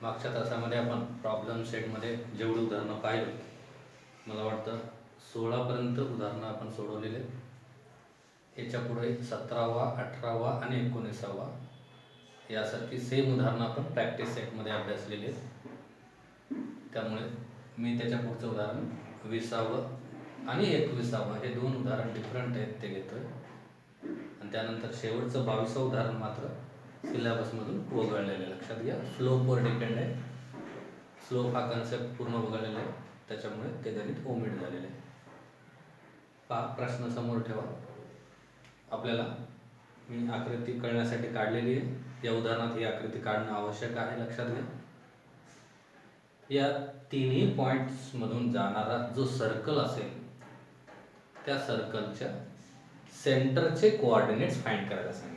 मागच्या तासामध्ये आपण प्रॉब्लेम सेटमध्ये जेवढी उदाहरणं पाहिली, मला वाटतं 16पर्यंत उदाहरणं आपण सोडवलेले आहेत. याच्या पुढे 17वा, 18वा आणि 19वा यासारखी सेम उदाहरणं आपण प्रॅक्टिस सेटमध्ये अभ्यासलेली आहेत. त्यामुळे मी त्याच्या पुढचं उदाहरण 20वं आणि 21वं हे दोन उदाहरण डिफरंट आहेत ते घेतोय, आणि त्यानंतर शेवटचं 22वं उदाहरण मात्र सिलेबसमधून वगळलेलं आहे. लक्षात घ्या, स्लोपवर डिपेंड आहे. स्लोप हा कन्सेप्ट पूर्ण वगळलेला आहे, त्याच्यामुळे ते गणित ओमिट झालेले आहे. पहा, प्रश्न समोर ठेवा. आपल्याला मी आकृती कळण्यासाठी काढलेली आहे. या उदाहरणात ही आकृती काढणं आवश्यक आहे, लक्षात घ्या. या तिन्ही पॉईंट्समधून जाणारा जो सर्कल असेल त्या सर्कलच्या सेंटरचे कोऑर्डिनेट्स फाइंड करायला सांगितलं.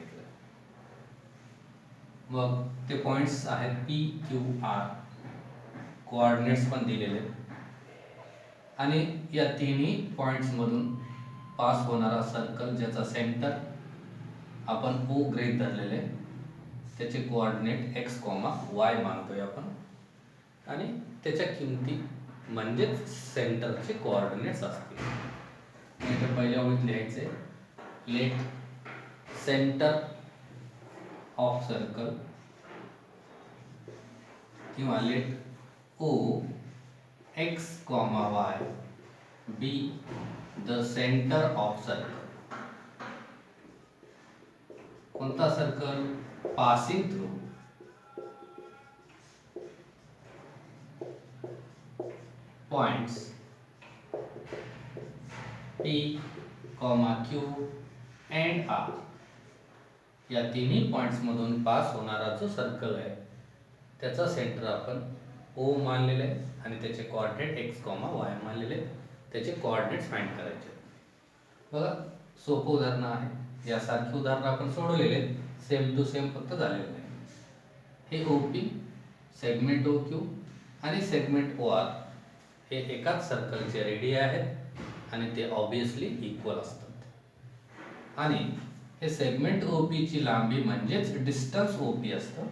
मग ते पॉईंट्स आहेत PQR, कोऑर्डिनेट्स पण दिलेले आहेत, आणि या तिन्ही पॉईंट्समधून पास होणारा सर्कल ज्याचा सेंटर आपण O गृहीत धरलेले आहे त्याचे कोऑर्डिनेट x, y मानतोय आपण, आणि त्याच्या किमती म्हणजेच सेंटरचे कोऑर्डिनेट्स असतील. इथे पहिल्या ओळीत लिहायचे, लेट सेंटर ऑफ सर्कल किंवा let O x, y be the centre of circle. कोणता circle? Passing through points P, Q and R. या तिन्ही पॉइंट्स मधून पास होणारा जो सर्कल आहे त्याचा सेंटर आपण O मानलेले आहे आणि त्याचे कोऑर्डिनेट x, y मानलेले आहेत. त्याचे कोऑर्डिनेट्स फाइंड करायचे. बघा, सोपं उदाहरण आहे. यासारखी उदाहरणं आपण सोडवलेले आहेत, सेम टू सेम फक्त झालेलं आहे. हे OP, सेगमेंट OQ आणि सेगमेंट OR हे एकाच सर्कलचे रेडिय आहेत आणि ते ऑब्विसली इक्वल असतात. आणि हे सेगमेंट OP ची लांबी म्हणजेच डिस्टन्स OP असतं,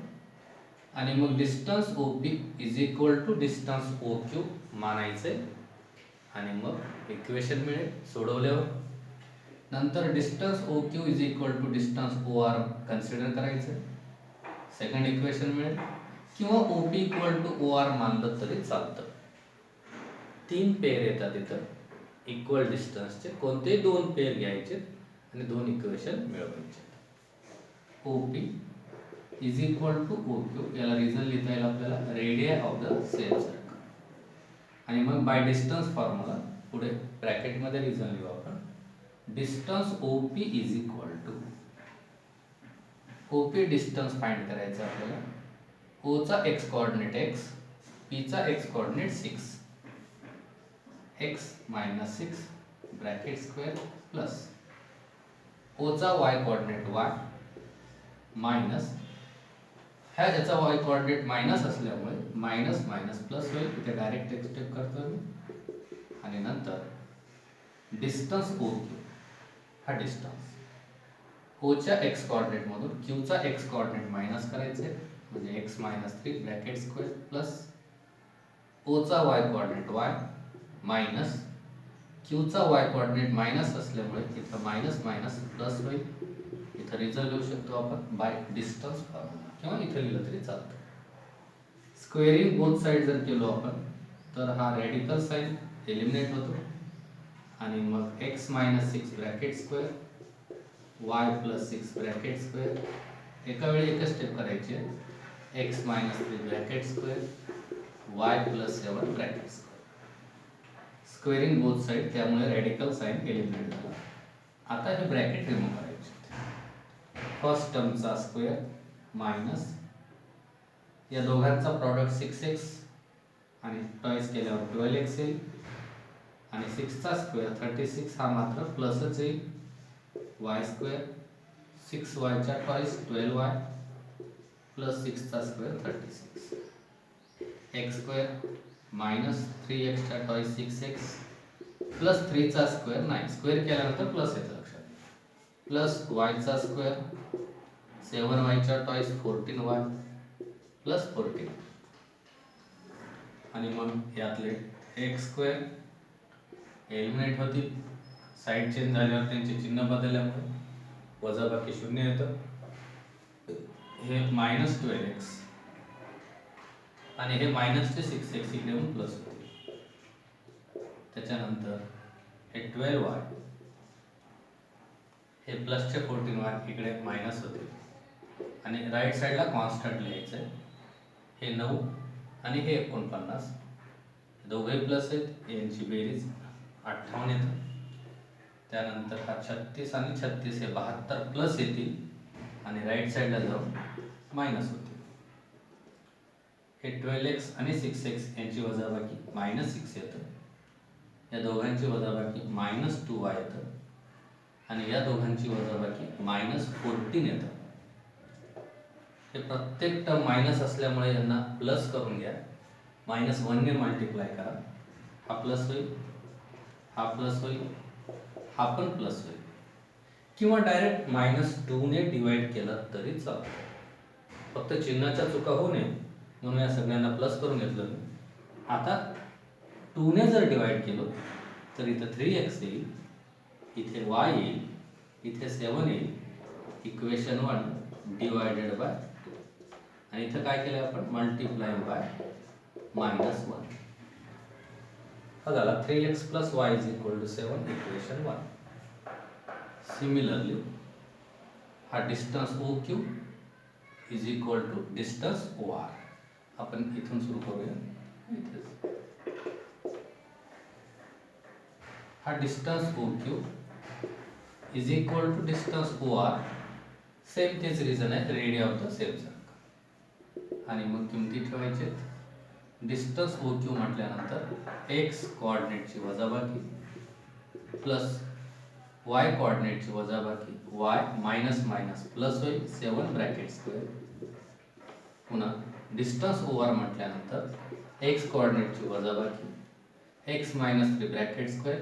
आणि मग distance OP is equal to distance OQ मानायचे, आणि मग इक्वेशन मिळेल सोडवल्यावर. नंतर distance OQ is equal to distance OR consider करायचं, सेकंड इक्वेशन मिळेल, किंवा OP इक्वल टू OR मानलं तरी चालतं. तीन पेयर येतात इथं इक्वल डिस्टन्सचे, कोणते दोन पेयर घ्यायचे आणि दोन इक्वेशन मिळवायचे. OP is equal to OQ, याला रिझन लिहिता येईल आपल्याला, radii of the same circle, आणि मग बाय डिस्टन्स फॉर्म्युला पुढे ब्रॅकेटमध्ये रिझन लिहू आपण. Distance OP is equal to, OP distance find करायचं आपल्याला. O चा x कोऑर्डिनेट x, P चा x coordinate 6, x minus 6 bracket square plus O चा y कोऑर्डिनेट y मायनस, ह्याचा y कोऑर्डिनेट मायनस असल्यामुळे मायनस मायनस प्लस होईल, इथे direct accept करतो मी. आणि नंतर डिस्टन्स OQ, हा डिस्टन्स O च्या x कोऑर्डिनेट मधून Q चा x कोऑर्डिनेट मायनस करायचे, म्हणजे x minus 3 bracket square plus O चा y coordinate y minus Q चा y कोऑर्डिनेट मायनस असल्यामुळे इथं मायनस मायनस प्लस होईल. इथं रिझल्ट लिहू शकतो आपण बाय डिस्टन्स फॉर्म्युला, किंवा इथं लिहिलं तरी चालतं. स्क्वेअरिंग बोथ साइड जर केलो आपण तर हा रॅडिकल साइन एलिमिनेट होतो, आणि मग x minus 6 bracket square y plus 6 bracket square, एका वेळी एकच स्टेप करायची आहे. x minus 3 bracket square y plus 7 bracket square. Squaring both side, त्यामुळे रॅडिकल साइन एलिमिनेट झाला. आता हे ब्रॅकेट रिमूव्ह करायचे. फर्स्ट टर्मचा स्क्वेअर मायनस या दोघांचा प्रॉडक्ट 6x आणि टॉईस केल्यावर 12x येईल, आणि 6 चा स्क्वेअर 36, हा मात्र प्लसच येईल, y स्क्वेअर 6y चा टॉईस 12y प्लस 6 चा square 36, x square minus 3x चा टॉईस 6x प्लस 3 चा स्क्वेअर 9, स्क्वेअर केल्यानंतर प्लस येतं लक्षात, प्लस y चा स्क्वेअर 7y चा टॉईस 14y प्लस 14, आणि मग यातले एक्स स्क्वेअर एलिमिनेट होतील. साईड चेंज झाल्यावर त्यांचे चिन्ह बदलल्यामुळे वजाबाकी शून्य येतं. हे -12x आणि हे -6x इकडे येऊन प्लस होतील. त्याच्यानंतर हे 12y हे प्लसचे 14y इकडे मायनस होतील आणि राईट साईडला कॉन्स्टंट लिहायचं आहे. हे 9 आणि हे 49 दोघे प्लस आहेत, यांची बेरीज 58 येतं. त्यानंतर हा 36 आणि 36 हे 72 प्लस येतील आणि राईट साईडला जाऊन मायनस होतील. हे 12x आणि 6x यांची वजाबाकी -6 येतं. या दोघांची वजाबाकी -2y येतं आणि या दोघांची वजाबाकी -14 येतं. हे प्रत्येक टर्म मायनस असल्यामुळे यांना प्लस करून घ्या. -1 ने मल्टिप्लाय करा. हा प्लस होईल, हा प्लस होईल, हा पण प्लस होईल, किंवा डायरेक्ट -2 ने डिवाइड केलं तरी चालतं. फक्त चिन्हाच्या चुका होऊ नये म्हणून या सगळ्यांना प्लस करून घेतलं मी. आता 2 ने जर डिवाइड केलं तर इथं 3x येईल, इथे y येईल, इथे 7 येईल. इक्वेशन 1 डिवायडेड बाय आणि इथं काय केलं आपण मल्टिप्लाय बाय -1 हा झाला 3x + y = 7 इक्वेशन 1. सिमिलरली हा डिस्टन्स OQ = डिस्टन्स OR. आपण इथून सुरू करूया. हा distance OQ = distance OR. Same तेच रिझन आहे, radio of the same circle. आणि मग किमती ठेवायचे. डिस्टन्स OQ म्हटल्यानंतर x कोऑर्डिनेटची वजाबाकी प्लस y कोऑर्डिनेटची वजाबाकी, y मायनस मायनस प्लस होईल 7 ब्रॅकेट स्क्वेअर. पुन्हा डिस्टन्स OR म्हटल्यानंतर x कोऑर्डिनेटची वजाबाकी x - 3 ब्रॅकेट स्क्वेअर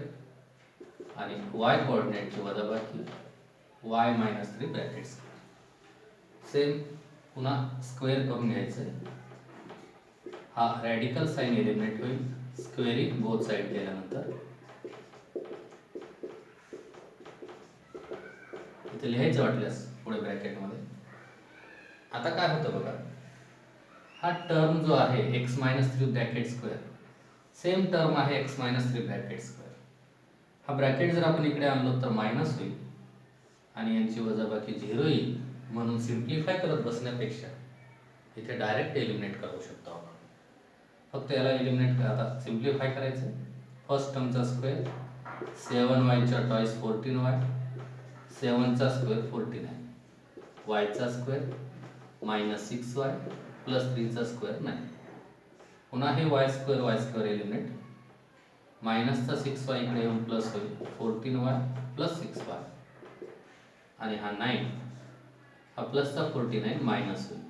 आणि y कोऑर्डिनेटची वजाबाकी y - 3 ब्रॅकेट स्क्वेअर. सेम पुन्हा स्क्वेअर करून घ्यायचं आहे. हा रॅडिकल साइन एलिमिनेट होईल स्क्वेअरिंग बोथ साइड केल्यानंतर. इथे लिहायचं वाटल्यास पुढे ब्रॅकेटमध्ये. आता काय होतं बघा, हा टर्म जो आहे x - 3 bracket square same term आहे x - 3 ब्रॅकेट स्क्वेअर. हा ब्रॅकेट जर आपण इकडे आणलो तर मायनस होईल आणि यांची वजाबाकी 0 येईल. म्हणून सिम्प्लिफाय करत बसण्यापेक्षा इथे डायरेक्ट एलिमिनेट करू शकतो आपण. फक्त याला एलिमिनेट करा. आता सिम्प्लिफाय करायचं. फर्स्ट टर्मचा स्क्वेअर 7y चा टॉईस 14y, 7 चा स्क्वेअर 14 आहे, y चा स्क्वेअर -6y प्लस 3 चा स्क्वेअर 9. पुन्हा हे y स्क्वेअर एलिमिनेट. मायनसचा 6y इकडे येऊन प्लस होईल 14y प्लस 6y आणि हा 9 हा प्लसचा 49 मायनस होईल.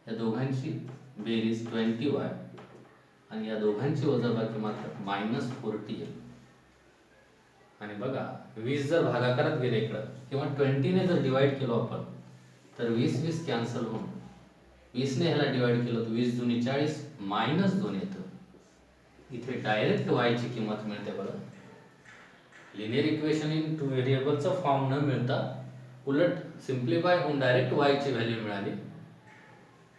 या दोघांची बेरीज 20y आणि या दोघांची वजाबाकी मात्र -40 येईल. आणि बघा 20 जर भागाकारात गेले इकडं किंवा 20 ने जर डिवाइड केलो आपण तर 20 कॅन्सल होऊन 20 ने ह्याला डिवाइड केलं तर 20 दुनी 40 -2 येतं. इथे डायरेक्ट y ची किंमत मिळते बघा. लिनियर इक्वेशन इन 2 व्हेरिएबलचा फॉर्म न मिळता उलट सिम्प्लिफाय होऊन डायरेक्ट y ची व्हॅल्यू मिळाली.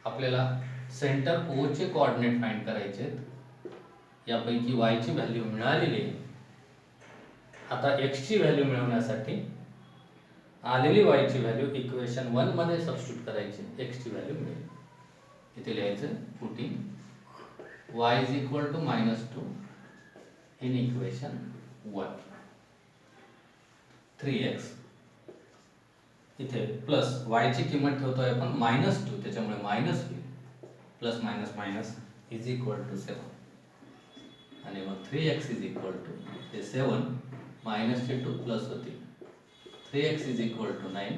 आपल्याला सेंटर O चे कोऑर्डिनेट फाइंड करायचे आहेत. यापैकी y ची व्हॅल्यू मिळालेली आहे. आता x ची व्हॅल्यू मिळवण्यासाठी आलेली y ची व्हॅल्यू इक्वेशन 1 मध्ये सबस्टिट्यूट करायची, x ची व्हॅल्यू मिळेल. इथे लिहायचं putting y = -2 in equation 1. 3x इथे प्लस y ची किंमत ठेवतोय आपण -2 त्याच्यामुळे मायनस होईल. प्लस मायनस मायनस = 7 आणि मग 3x हे 7 मायनसचे 2 प्लस होतील. 3x = 9.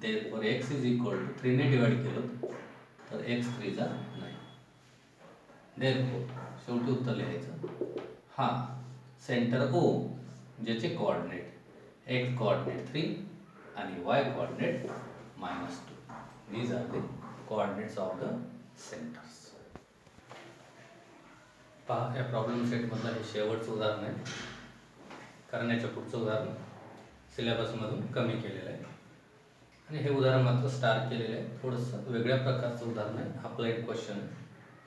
therefore x = 3 ने डिवाइड केलं तर x 3 = 9. therefore शेवटी उत्तर लिहायचं. हा सेंटर O ज्याचे कोऑर्डिनेट x कोऑर्डिनेट 3 आणि y coordinate -2. These are the coordinates of the centers. पहा, या प्रॉब्लेम सेटमधलं हे शेवटचं उदाहरण आहे, कारण याच्या पुढचं उदाहरण सिलेबसमधून कमी केलेलं आहे आणि हे उदाहरण मात्र स्टार केलेलं आहे. थोडंसं वेगळ्या प्रकारचं उदाहरण आहे, अप्लाइड क्वेश्चन.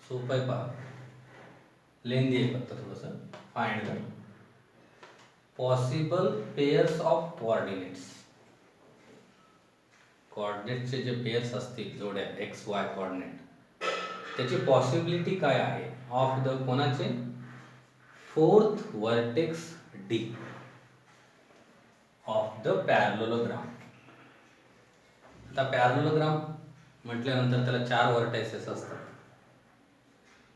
सोपं आहे, पहा, लेंदी आहे फक्त थोडंसं. Find the possible pairs of coordinates. कोऑर्डिनेटचे जे पेयर्स असतील, जोड्या एक्स वाय कोऑर्डिनेट, त्याची पॉसिबिलिटी काय आहे ऑफ द कोणाचे fourth vertex D of the parallelogram. आता पॅरलोग्राम म्हटल्यानंतर त्याला 4 वर्टायसेस असतात,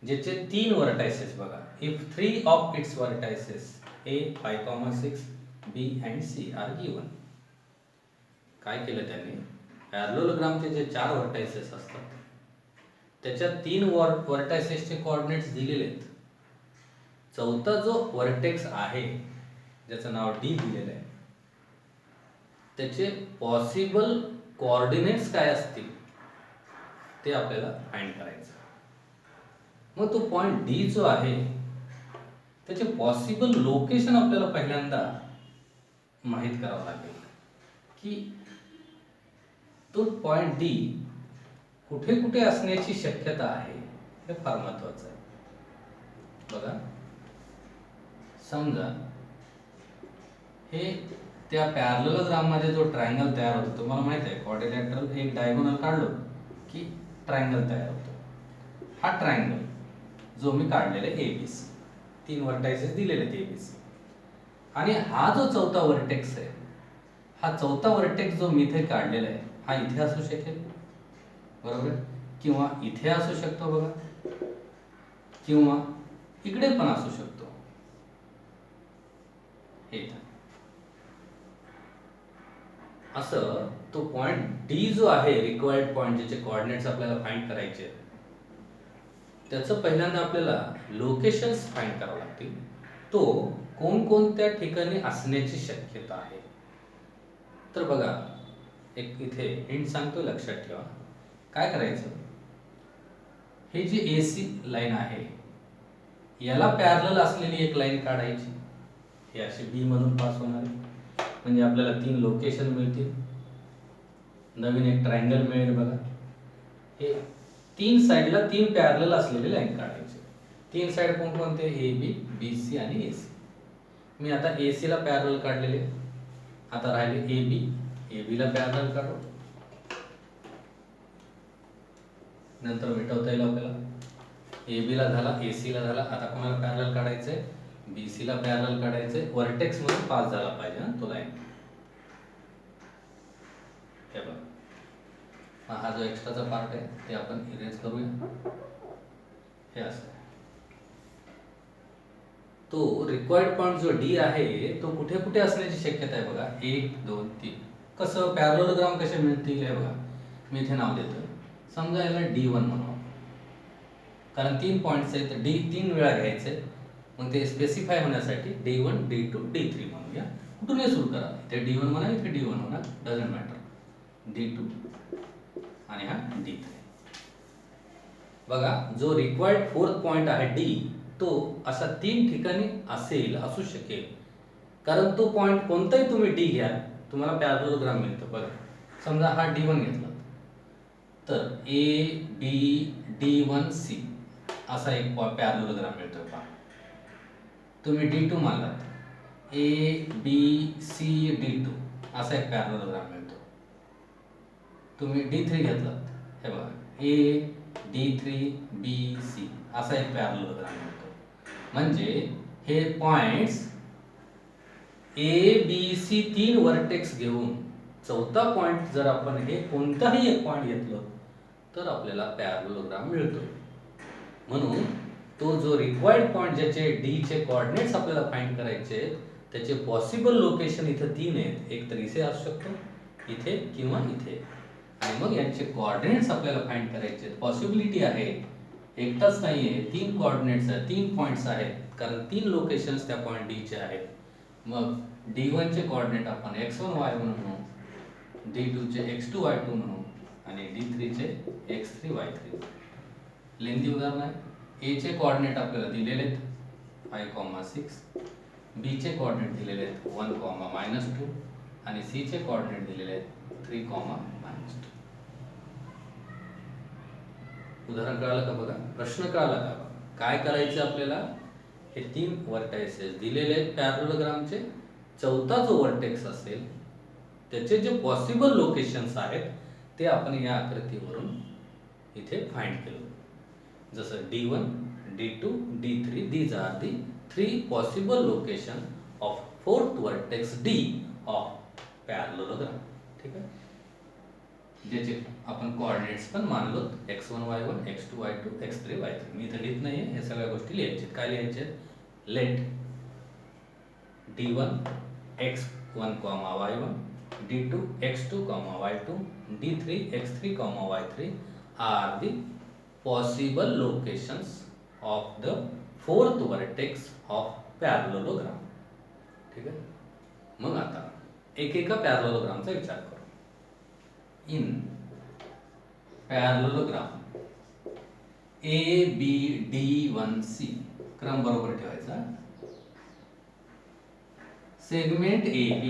ज्याचे 3 वर्टायसेस बघा. If 3 of its vertices A 5,6 B and C are given. काय केलं त्यांनी, पॅरलोग्रामचे जे 4 वर्टायसेस असतात त्याच्या 3 वर्टायसेसचे कोऑर्डिनेट्स दिलेले आहेत. चौथा जो वर्टेक्स आहे ज्याचं नाव डी दिलेलं आहे, त्याचे पॉसिबल कोऑर्डिनेट्स काय असतील ते आपल्याला फाइंड करायचं. मग तो पॉइंट डी जो आहे त्याचे पॉसिबल लोकेशन आपल्याला पहिल्यांदा माहीत करावं लागेल की तो पॉइंट डी कुठे कुठे असण्याची शक्यता आहे. हे फार महत्वाचं आहे. बघा, समजा हे त्या पॅरलोग्राम मध्ये जो ट्रायंगल तयार होतो, तुम्हाला माहित आहे क्वाड्रिलॅटरल एक डायगोनल काढलो की ट्रायंगल तयार होतो. हा ट्रायंगल जो मी काढलेला आहे एबीसी, 3 वर्टायसेस दिलेले आहेत एबीसी, आणि हा जो चौथा वर्टेक्स आहे, हा चौथा वर्टेक्स जो मी इथे काढलेला आहे हा इथे असू शकेल, बरोबर, किंवा इथे असू शकतो बघा, किंवा इकडे पण असू शकतो. हे असं तो पॉइंट डी जो आहे, रिक्वायर्ड पॉइंट, ज्याचे कोऑर्डिनेट्स आपल्याला फाइंड करायचे, त्याचं पहिल्यांदा आपल्याला लोकेशन्स फाइंड करावं लागतील. तो कोणकोणत्या ठिकाणी असण्याची शक्यता आहे. तर बघा, एक इथे हिंट सांगतो, लक्षात ठेवा. काय करायचं, हे जी एसी लाईन आहे याला पॅरलल असलेली एक लाईन काढायची. हे अशी बी मधून पास होणार, म्हणजे आपल्याला 3 लोकेशन मिळतील, नवीन एक ट्रायंगल मिळेल. बघा, हे 3 साइडला 3 पॅरलल असलेली लाईन काढायची. 3 साइड कोणकोणते, ए बी, बी सी आणि ए सी. मी आता ए सी ला पॅरलल काढलेले, आता राहिले ए बी. ए बी ला पॅरलल काढू, नंतर मिटवता येईल आपल्याला. ए बी ला झाला, ए सी ला झाला. आता कोणाला पॅरलल काढायचंय, बी सी ला पॅरलल काढायचंय. वर्टेक्स मध्ये पास झाला पाहिजे ना तो लाईन. हे बघा, हा जो एक्स्ट्राचा पार्ट आहे ते आपण इरेज करूया. हे असं तो रिक्वायर्ड पॉइंट जो डी आहे तो कुठे कुठे असण्याची शक्यता आहे. बघा, 1 2 3. कसं पॅरलोग्राम कसे मिळतील, हे बघा, मी इथे नाव देतो. समजा याला D1 म्हणू, कारण 3 पॉइंट्स आहेत, डी 3 वेळा घ्यायचे. मग ते स्पेसिफाय होण्यासाठी D1 D2 D3 म्हणूया. कुठूनही सुरू करा, इथे D1 म्हणा, इथे D1 म्हणा, डझंट मॅटर. D2 आणि हा D3. बघा, जो रिक्वायर्ड फोर्थ पॉइंट आहे डी, तो असा 3 ठिकाणी असेल, असू शकेल. कारण तो पॉइंट कोणताही तुम्ही डी घ्या, तुम्हाला पॅरलोग्राम मिळतो. बघा, समजा हा D1 घेतला तर ए बी D1 C असा एक पॅरलोग्राम मिळतो. पहा, तुम्ही D2 मानलात, ए बी सी D2 असा एक पॅरलोग्राम मिळतो. तुम्ही D3 घेतलात, हे बघा, ए D3 B C असा एक पॅरलोग्राम मिळतो. म्हणजे हे points A B C 3 vertex घेऊन चौथा पॉइंट जर आपण हे कोणताही एक पॉइंट घेतलं तर आपल्याला पॅरलोग्राम मिळतो. म्हणून तो जो रिक्वायर्ड पॉइंट, ज्याचे डी चे कोऑर्डिनेट्स आपल्याला फाइंड करायचे, त्याचे पॉसिबल लोकेशन इथे 3 आहेत. एक तर इथे असू शकतो, इथे किंवा इथे, आणि मग यांचे कोऑर्डिनेट्स आपल्याला फाइंड करायचे. पॉसिबिलिटी आहे, एकटाच नाहीये, 3 कोऑर्डिनेट्स आहेत, 3 पॉइंट्स आहेत, कारण 3 लोकेशन्स त्या पॉइंट डी चे आहेत. मग D1 चे कोऑर्डिनेट आपण x1 y1 म्हणू, D2 चे x2 y2 म्हणू, आणि D3 चे x3 y3. लेंथी उदाहरण आहे. ए चे कोऑर्डिनेट आपल्याला दिलेले आहेत 5,6, बी चे कोऑर्डिनेट दिलेले आहेत 1,-2 आणि सी चे कोऑर्डिनेट दिलेले आहेत 3,-2. उदाहरण कळालं का बघा, प्रश्न कळाला का? काय करायचं आपल्याला, हे 3 व्हर्टायसेस दिलेले आहेत पॅरलोग्रामचे, चौथा जो व्हर्टेक्स असेल त्याचे जे पॉसिबल लोकेशन्स आहेत ते आपण या आकृतीवरून इथे फाइंड केलं. जसं D1, D2, D3, these are the 3 possible location of fourth vertex D of parallelogram. ठीक आहे, ज्याचे आपण कोऑर्डिनेट्स पण मानलो x1 y1 x2 y2 x3 y3. मी इथे लिहित नाहीये, हे सगळ्या गोष्टी लिहायच्या. काय लिहायचे? Let D1 x1 y1 D2 x2 y2 D3 x3 y3 are the possible locations of the fourth vertex of parallelogram. ठीक आहे, मग आता एकेका पॅरलोग्रामचा विचार करू. इन पॅरलोग्राम ABD1C क्रम बरोबर ठेवायचा. सेगमेंट AB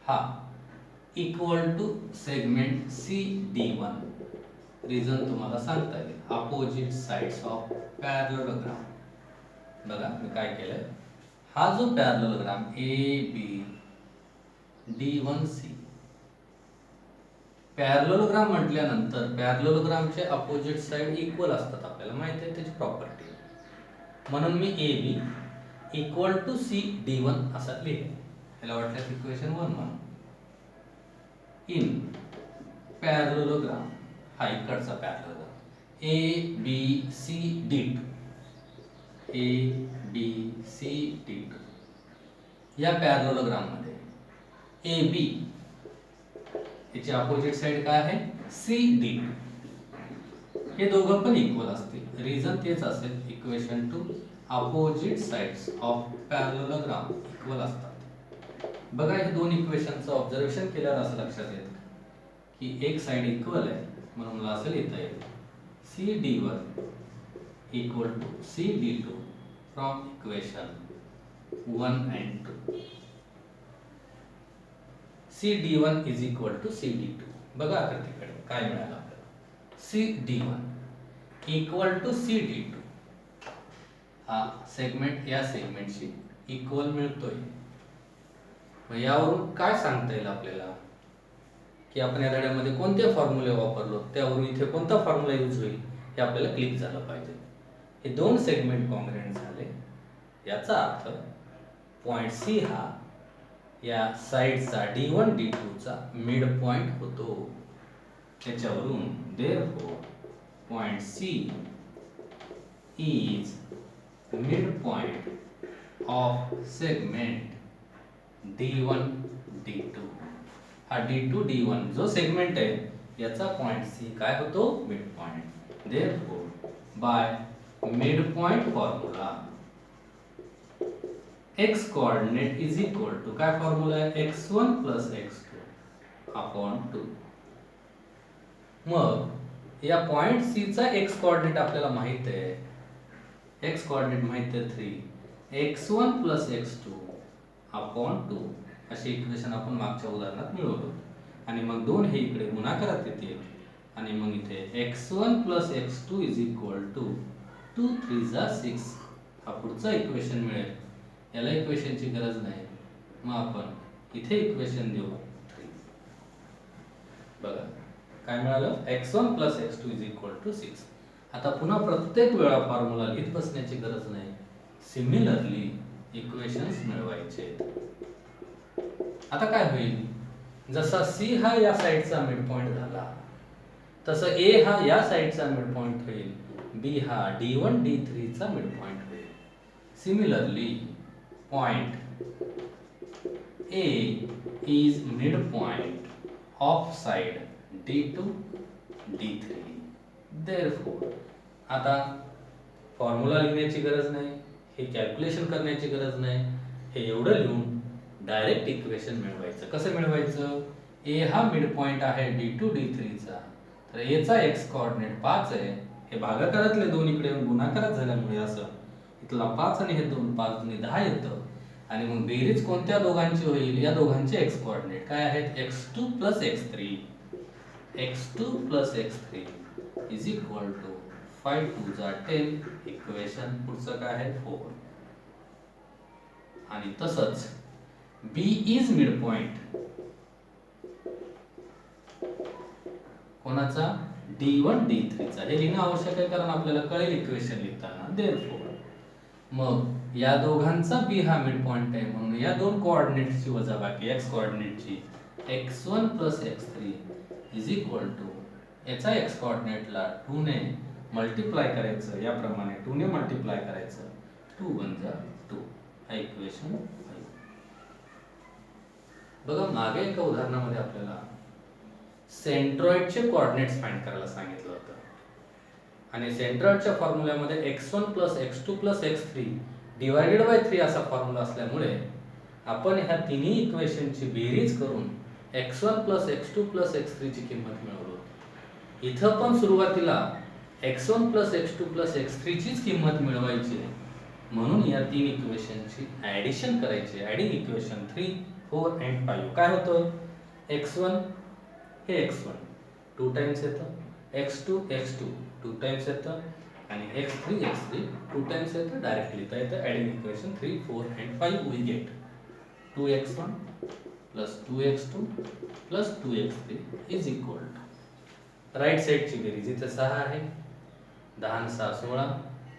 हा equal to segment CD1. Reason तुम्हाला सांगता येईल, अपोजिट साइड्स ऑफ पॅरलोग्राम. बघा मी काय केलंय, हा जो पॅरलोग्राम ABD1C, पॅरलोग्राम म्हटल्यानंतर पॅरलोग्रामचे अपोजिट साइड इक्वल असतात, आपल्याला माहिती आहे त्याची प्रॉपर्टी. म्हणून मी AB इक्वल टू CD1 असा लिहिले. याला वाटल्यास इक्वेशन 1 म्हणून. इन पॅरलोग्राम हा इकडचा पॅरलोग्राम ABCD2 या पॅरलोग्राम मध्ये AB याची अपोजिट साइड काय आहे? CD2. हे दोघं पण इक्वल असतील. रिझन तेच असेल, equation 2 opposite sides of parallelogram equal असतात. बघा हे दोन इक्वेशनचं ऑब्झर्वेशन केल्यावर असं लक्षात येतं की एक साइड इक्वल आहे, म्हणून मला असं लिहिता येईल CD1 equal to CD2 from equation 1 and 2. CD1 is equal to CD2. बघा आकृतीकडे काय मिळालं आपल्याला. CD1 इक्वल टू CD2 हा सेगमेंट या सेगमेंटशी इक्वल मिळतोय. मग यावरून काय सांगता येईल आपल्याला की आपण या धड्यामध्ये कोणते फॉर्म्युले वापरलो, त्यावरून इथे कोणता फॉर्म्युला यूज होईल हे आपल्याला क्लिक झालं पाहिजे. हे दोन सेगमेंट कॉन्ग्रुएंट झाले, याचा अर्थ पॉइंट C हा या साइडचा D1 D2 चा मिड पॉइंट होतो. त्याच्यावरून therefore point C is mid point of segment D1 D2. हा D2 D1 जो सेगमेंट आहे याचा पॉइंट C काय होतो? Mid point. Therefore by mid point formula x coordinate is equal to काय फॉर्म्युला आहे? x1 plus x2 upon 2. मग या पॉइंट C चा x कोऑर्डिनेट आपल्याला माहित आहे, x कोऑर्डिनेट माहित आहे 3, x1 प्लस x2 अपॉन 2 असे इक्वेशन आपण मागच्या उदाहरणात मिळवलं. आणि मग 2 हे इकडे गुणाकारात येते आणि मग इथे x1 plus x2 is equal to 2 3 जा 6 हा पुढचा इक्वेशन मिळेल. याला इक्वेशनची गरज नाही, मग आपण इथे इक्वेशन देऊ 3. बघा काय मिळालं? x1 plus x2 is equal to 6. आता पुन्हा प्रत्येक वेळा फॉर्म्युला लिहित बसण्याची गरज नाही, सिमिलरली इक्वेशन्स मिळवायचे. आता काय होईल, जसा C हा या साइडचा मिड पॉइंट झाला तसं A हा या साइडचा मिड पॉइंट होईल, B हा D1 D3 चा मिड पॉइंट होईल. Similarly point A is midpoint of side D2 D3. Therefore आता फॉर्म्युला लिहिण्याची गरज नाही, हे कॅल्क्युलेशन करण्याची गरज नाही, हे एवढं लिहून डायरेक्ट इक्वेशन मिळवायचं. कसं मिळवायचं? A हा मिड पॉइंट आहे D2 D3 चा, तर A चा x कोऑर्डिनेट 5 आहे हे भागाकारातले 2 इकडे गुणाकारात झाल्यामुळे असं इथला 5 आणि हे 2 5 आणि 10 येतं आणि मग बेरीज कोणत्या दोघांची होईल? या दोघांचे एक्स कोऑर्डिनेट काय आहेत? x2 + x3 x2 + x3 is equal to 5 2 जा 10 इक्वेशन पुढचं काय आहे 4 आणि तसंच B इज मिड पॉइंट कोणाचा D1 D3 चा हे लिहिणं आवश्यक आहे कारण आपल्याला कळेल इक्वेशन लिहिताना देअरफॉर मग या दोघांचा B हा मिड पॉइंट आहे म्हणून या दोन कोऑर्डिनेट्सची वजाबाकी x कोऑर्डिनेटची x1 + x3 is equal to याचा x कोऑर्डिनेटला 2 ने मल्टिप्लाय करायचं याप्रमाणे 2 ने मल्टिप्लाय करायचं 2 1 जा 2 हा इक्वेशन 5 बघा मागे एका उदाहरणामध्ये आपल्याला सेंट्रॉइडचे कोऑर्डिनेट्स फाइंड करायला सांगितलं होतं आणि सेंट्रॉइडच्या फॉर्म्युल्यामध्ये x1 + x2 + x3 divided by 3 असा फॉर्म्युला असल्यामुळे आपण ह्या तिन्ही इक्वेशनची बेरीज करून x1 + x2 + x3 ची किंमत मिळवलो. इथं पण सुरुवातीला x1 + x2 + x3 चीच किंमत मिळवायची आहे म्हणून या तीन इक्वेशनची ॲडिशन करायची. ॲडिंग इक्वेशन 3 4 and 5 काय होतं? x1 हे x1 2 टाइम्स येतं, x2 x2 2 टाइम्स येतं आणि x3 x3 2 टाइम्स येतं. डायरेक्ट लिहिता येतं adding equation 3 4 and 5 we get 2x1 + 2x2 + 2x3 is equal to right साईडची बेरीज इथे 6 आहे 10 आणि 6 16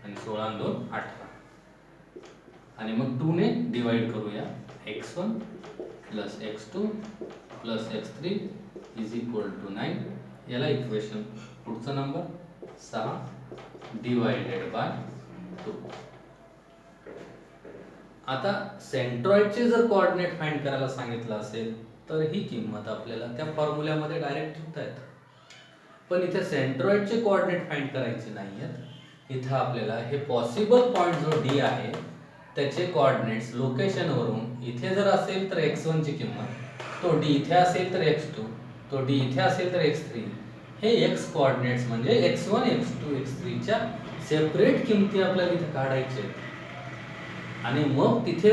आणि 16 आणि 2 18 आणि मग 2 ने डिवाइड करूया x1 + x2 + x3 is equal to 9 याला इक्वेशन पुढचा नंबर 6 डिवाइडेड बाय 2. आता सेंट्रॉइडचे जर कोऑर्डिनेट फाइंड करायला सांगितलं असेल तर ही किंमत आपल्याला त्या फॉर्म्युल्यामध्ये डायरेक्ट लिहिता येतं पण इथे सेंट्रॉइडचे कोऑर्डिनेट फाइंड करायचे नाहीयेत. इथं आपल्याला हे पॉसिबल पॉइंट जो D आहे त्याचे कोऑर्डिनेट्स लोकेशनवरून इथे जर असेल तर x1 ची किंमत तो D इथे असेल तर x2 तो D इथे असेल तर x3 हे x कोऑर्डिनेट्स म्हणजे x1 x2 x3 च्या सेपरेट किमती आपल्याला इथे काढायचे आहेत आणि मग तिथे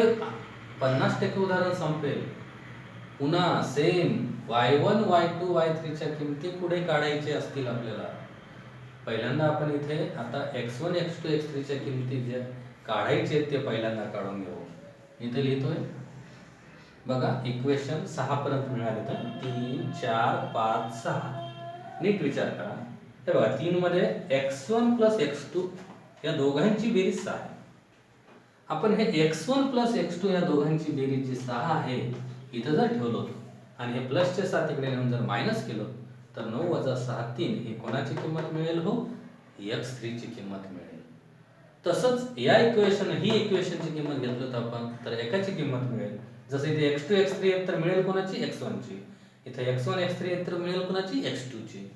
50% उदाहरण संपेल. पुन्हा सेम y1 y2 y3 च्या किमती पुढे काढायचे असतील आपल्याला. पहिल्यांदा आपण इथे आता x1 x2 x3 च्या किमती ज्या काढायचे ते पहिल्यांदा काढून घेऊ. इथे लिहितोय बघा इक्वेशन 6 पर्यंत मिळाले तर 3 4 5 6 नीट विचार करा. हे बघा 3 मध्ये x1 + x2 या दोघांची बेरीज 6 आहे. आपण हे x1 + x2 या दोघांची बेरीज जी 6 आहे इथं जर ठेवलो आणि हे प्लसचे 7 इकडे नेऊन जर मायनस केलं तर 9 + 6 3 ही कोणाची किंमत मिळेल हो x3 ची किंमत मिळेल. तसंच या इक्वेशन ही इक्वेशनची किंमत घेतलं तर आपण तर एकाची किंमत मिळेल. जसं इथे x2 x3 येत तर मिळेल कोणाची x1 ची. इथे x1 x3 येत तर मिळेल कोणाची x2 ची.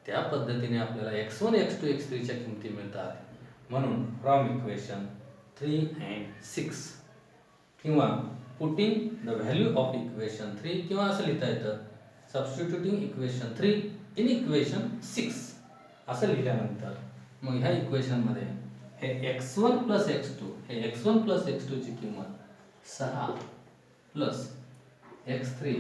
त्या पद्धतीने आपल्याला x1 x2 x3 च्या किमती मिळतात. म्हणून फ्रॉम इक्वेशन 3 and 6 किंवा putting the value of equation 3 किंवा असं लिहिता येतं सबस्टिट्यूटिंग इक्वेशन 3 इन इक्वेशन 6 असं लिहिल्यानंतर मग ह्या इक्वेशनमध्ये हे x1 + x2 हे x1 + x2 ची किंमत 6 + x3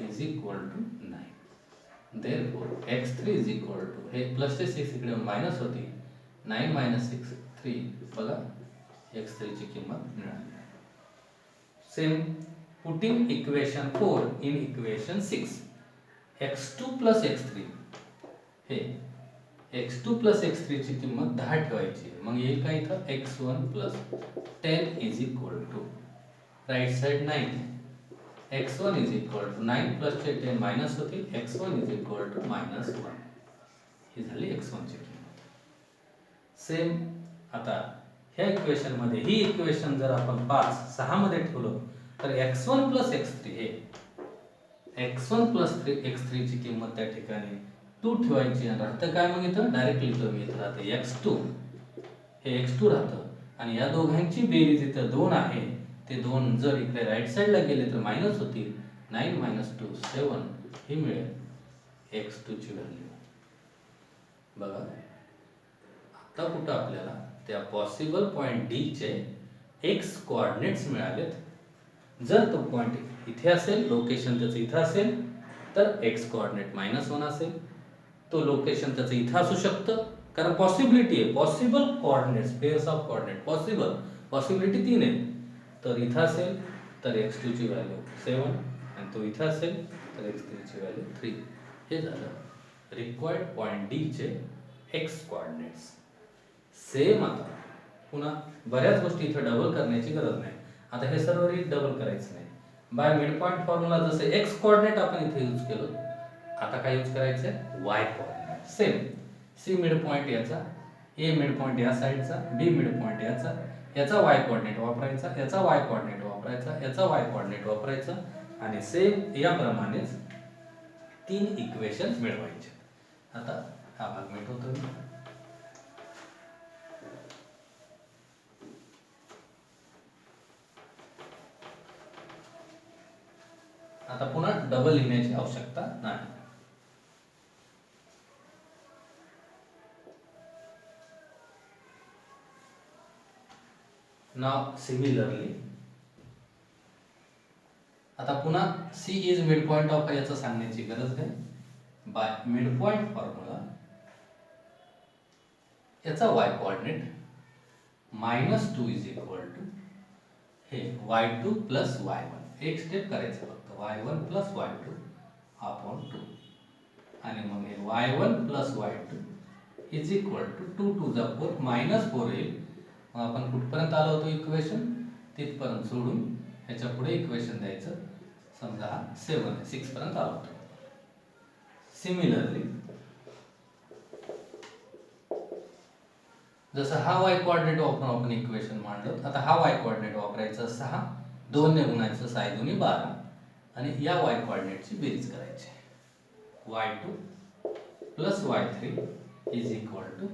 is equal to 9. Therefore x3 is equal to हे प्लसचे 6 इकडे मायनस होती 9 - 6 3 बघा x3 ची किंमत मिळाली. Same putting equation 4 in equation 6 x2 + x3 हे x2 + x3 ची किंमत 10 ठेवायची. मग येईल काय इथं x1 + 10 is equal to right side 9 x1 is equal to 9 प्लसचे 10 मायनस होतील x1 इज इक्वल टू -1 ही झाली x1 ची किंमत. सेम आता ह्या इक्वेशन मध्ये ही इक्वेशन जर आपण 5 6 मध्ये ठेवलं तर x1 + x3 हे x1 + x3 ची किंमत त्या ठिकाणी 2 ठेवायची आणि राहतं काय मग इथं डायरेक्ट लिहितो मी इथं राहतं x2 हे x2 राहतं आणि या दोघांची बेरीज इथं 2 आहे ते 2 जर इकडे राईट साइडला गेले तर मायनस होतील 9 - 2 7 ही मिळेल x2 ची व्हॅल्यू. बघा तर कुठं आपल्याला त्या पॉसिबल पॉईंट डी चे एक्स कोऑर्डिनेट्स मिळालेत. जर तो पॉईंट इथे असेल, लोकेशन त्याचं इथं असेल, तर एक्स कोऑर्डिनेट -1 असेल. तो लोकेशन त्याचं इथं असू शकतं, कारण पॉसिबिलिटी आहे. Possible coordinates, pairs of coordinate possible, possibility 3 आहे. तर इथं असेल तर x2 ची व्हॅल्यू 7 आणि तो इथं असेल तर x3 ची व्हॅल्यू 3. हे झालं रिक्वायर्ड पॉईंट डी चे एक्स कोऑर्डिनेट्स. सेम आता पुन्हा बऱ्याच गोष्टी इथं डबल करण्याची गरज नाही. आता हे सर्व डबल करायचं नाही. बाय मिड पॉईंट फॉर्म्युला जसे एक्स कोऑर्डिनेट आपण इथे यूज केलं, आता काय यूज करायचं, y coordinate. Same C mid point याचा, ए मिड पॉईंट या साईडचा, बी मिड पॉईंट याचा, याचा वाय कोऑर्डिनेट वापरायचा, याचा वाय कोऑर्डिनेट वापरायचा, याचा वाय कोऑर्डिनेट वापरायचा आणि सेम याप्रमाणेच 3 इक्वेशन मिळवायचे. आता हा भाग मिटवतो मी. आता पुन्हा डबल लिहिण्याची आवश्यकता नाही. नाव सिमिलरली आता पुन्हा C is mid point of याचं सांगण्याची गरज नाही. बाय मिड पॉइंट फॉर्म्युला याचा y coordinate -2 is equal to हे y2 प्लस y1. एक स्टेप करायचं फक्त, y1 प्लस y2 अपॉन 2 आणि मग हे y1 plus y2 is equal to 2 to the 4 -4 येईल. मग आपण कुठपर्यंत आलो होतो इक्वेशन, तिथपर्यंत सोडून ह्याच्या पुढे इक्वेशन द्यायचं. समजा हा 6 पर्यंत आलो होतो. सिमिलरली जसं हा वाय कोऑर्डिनेट वापरून आपण इक्वेशन मांडलं, आता हा वाय कोऑर्डिनेट वापरायचा 6, 2 ने गुणायचं, 6 2 12 आणि या वाय कोऑर्डिनेटची बेरीज करायची. y2 plus y3 is equal to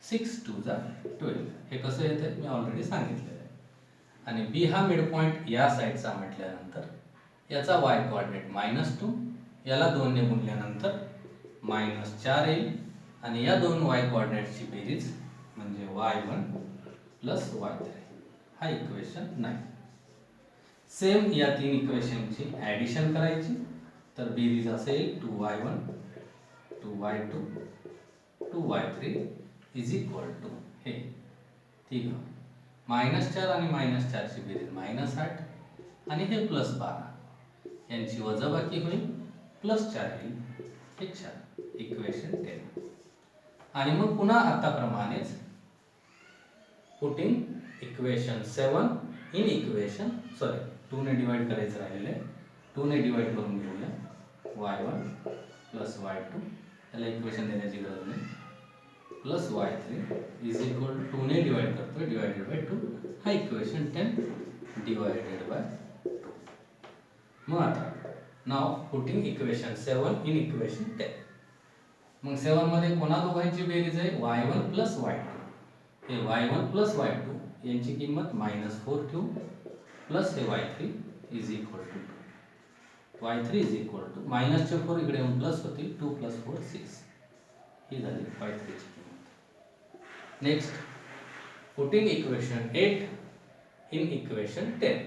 6 to the 12. हे कसं येतं मी ऑलरेडी सांगितलेलं आहे. आणि बी हा मिड पॉईंट या साईडचा म्हटल्यानंतर याचा वाय कोऑर्डिनेट -2, याला 2 ने गुणल्यानंतर -4 येईल आणि या दोन वाय कोऑर्डिनेटची बेरीज म्हणजे y1 प्लस y3. हा इक्वेशन 9. सेम या 3 इक्वेशनची ॲडिशन करायची, तर बेरीज असेल 2y1 2y2 2y3 is equal to हे ठीक आहे, -4 आणि -4 ची बेरीज -8 आणि हे +12 यांची वजाबाकी होईल, +4 येईल. हे 4 इक्वेशन 10. आणि मग पुन्हा आताप्रमाणेच पुटिंग इक्वेशन 7 इन इक्वेशन 2 ने डिवाइड करायचं राहिलेलं आहे. 2 ने डिवाइड करून घेऊया. y1 प्लस y2 याला इक्वेशन देण्याची गरज नाही, plus y3 is equal to 2 ने डिवाइड करतोय, डिवाइडेड बाय 2. हा इक्वेशन 10 डिवाइडेड बाय 2. मग आता नाव पुटिंग इक्वेशन 7 इन इक्वेशन 10. मग 7 मध्ये कोणा दोघांची बेरीज आहे, y1 प्लस y2. हे y1 प्लस y2 यांची किंमत -4 ठेवू, प्लस हे y3 is equal to 2. y3 is equal to -4 इकडे येऊन प्लस होतील, 2 + 4 6. ही झाली y3 ची किंमत. Next putting equation 8 in equation 10.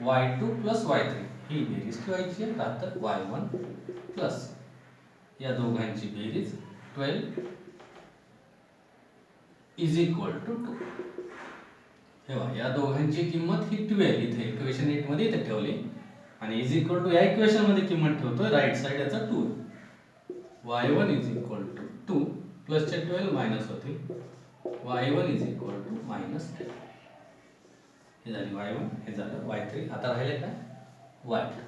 y2 plus y3 ही बेरीज ठेवायची आहे, राहतं y1 प्लस या दोघांची बेरीज 12 इज इक्वल टू 2. हे बघा, या दोघांची किंमत ही 12 इथे इक्वेशन 8 मध्ये इथे ठेवली आणि इज इक्वल टू या इक्वेशन मध्ये किंमत ठेवतोय राईट साइड याचा 2. y1 is equal to 2 plus चे 12 मायनस होतील, y1 इज इक्वल टू -10. हे झाली y1, हे झालं y3. आता राहिले काय, y2.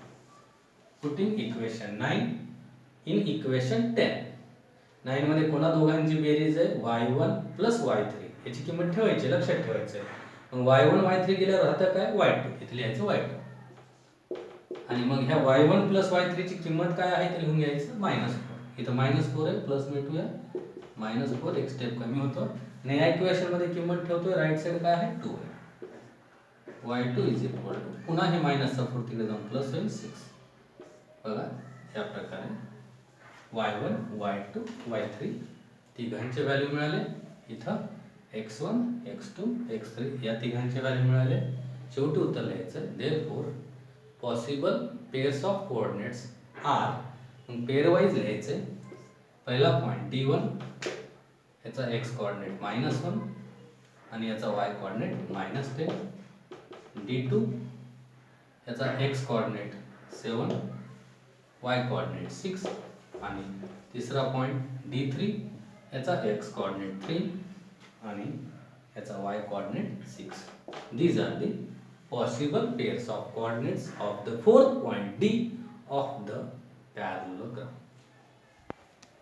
Putting equation 9 in equation 10. 9 मध्ये कोणा दोघांची बेरीज आहे, y1 प्लस y3. याची किंमत ठेवायची, लक्षात ठेवायचं आहे. मग y1 y3 गेल्यावर राहतं काय, y2. इथे लिहायचं y2. आणि मग ह्या y1 प्लस y3 ची किंमत काय आहे ते लिहून घ्यायचं, -4. इथं -4 आहे, प्लस मिळूया -4, एक स्टेप कमी होतो. आणि या इक्वेशन मध्ये किंमत ठेवतोय, राईट साइड काय आहे, 2 आहे. y2 इज इक्वल टू, पुन्हा हे -4 तिकडे जाऊन प्लस होईल 6. बघा या प्रकारे y1 y2 y3 तिघांचे व्हॅल्यू मिळाले इथं x1 x2 x3 या तिघांचे व्हॅल्यू मिळाले. शेवटी उत्तर लिहायचं therefore possible pairs of coordinates are. मग पेअर वाईज लिहायचे. पहिला पॉईंट D1 याचा x कोऑर्डिनेट -1 आणि याचा y कोऑर्डिनेट -10. D2 याचा x कोऑर्डिनेट 7 y कोऑर्डिनेट 6 आणि तिसरा पॉईंट D3 याचा x कोऑर्डिनेट 3 आणि याचा y coordinate 6. These are the possible pairs of coordinates of the fourth point D of the parallelogram.